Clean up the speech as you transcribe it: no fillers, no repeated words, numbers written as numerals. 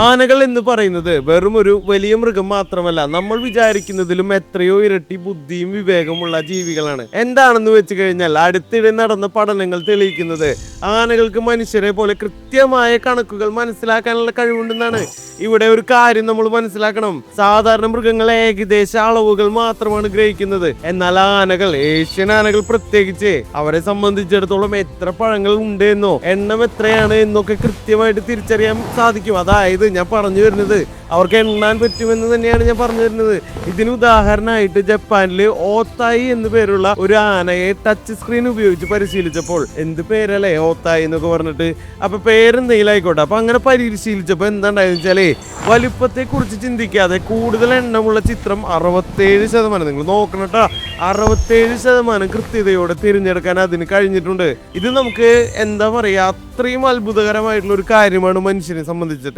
ആനകൾ എന്ന് പറയുന്നത് വെറും ഒരു വലിയ മൃഗം മാത്രമല്ല, നമ്മൾ വിചാരിക്കുന്നതിലും എത്രയോ ഇരട്ടി ബുദ്ധിയും വിവേകമുള്ള ജീവികളാണ്. എന്താണെന്ന് വെച്ച് കഴിഞ്ഞാൽ അടുത്തിടെ നടന്ന പഠനങ്ങൾ തെളിയിക്കുന്നത് ആനകൾക്ക് മനുഷ്യരെ പോലെ കൃത്യമായ കണക്കുകൾ മനസ്സിലാക്കാനുള്ള കഴിവുണ്ടെന്നാണ്. ഇവിടെ ഒരു കാര്യം നമ്മൾ മനസ്സിലാക്കണം. സാധാരണ മൃഗങ്ങൾ ഏകദേശ അളവുകൾ മാത്രമാണ് ഗ്രഹിക്കുന്നത്. എന്നാൽ ആനകൾ, ഏഷ്യൻ ആനകൾ പ്രത്യേകിച്ച്, അവരെ സംബന്ധിച്ചിടത്തോളം എത്ര പഴങ്ങൾ ഉണ്ട് എന്നോ എണ്ണം എത്രയാണ് എന്നൊക്കെ കൃത്യമായിട്ട് തിരിച്ചറിയാൻ സാധിക്കും. അതായത് ഞാൻ പറഞ്ഞു വരുന്നത് അവർക്ക് എണ്ണാൻ പറ്റുമെന്ന് തന്നെയാണ് ഞാൻ പറഞ്ഞു വരുന്നത്. ഇതിന് ഉദാഹരണമായിട്ട് ജപ്പാനില് ഓത്തായി എന്ന് പേരുള്ള ഒരു ആനയെ ടച്ച് സ്ക്രീൻ ഉപയോഗിച്ച് പരിശീലിച്ചപ്പോൾ, എന്ത് പേരല്ലേ ഓത്തായി എന്നൊക്കെ പറഞ്ഞിട്ട്, അപ്പൊ പേരെന്തെങ്കിലും ആയിക്കോട്ടെ. അപ്പൊ അങ്ങനെ പരിശീലിച്ചപ്പോൾ എന്താണ്ടായെന്ന് വെച്ചാല് വലിപ്പത്തെ കുറിച്ച് ചിന്തിക്കാതെ കൂടുതൽ എണ്ണമുള്ള ചിത്രം 67%, നിങ്ങൾ നോക്കണം കേട്ടോ, 67% കൃത്യതയോടെ തിരഞ്ഞെടുക്കാൻ അതിന് കഴിഞ്ഞിട്ടുണ്ട്. ഇത് നമുക്ക് എന്താ പറയാ, അത്രയും അത്ഭുതകരമായിട്ടുള്ള ഒരു കാര്യമാണ് മനുഷ്യനെ സംബന്ധിച്ചിട്ട്.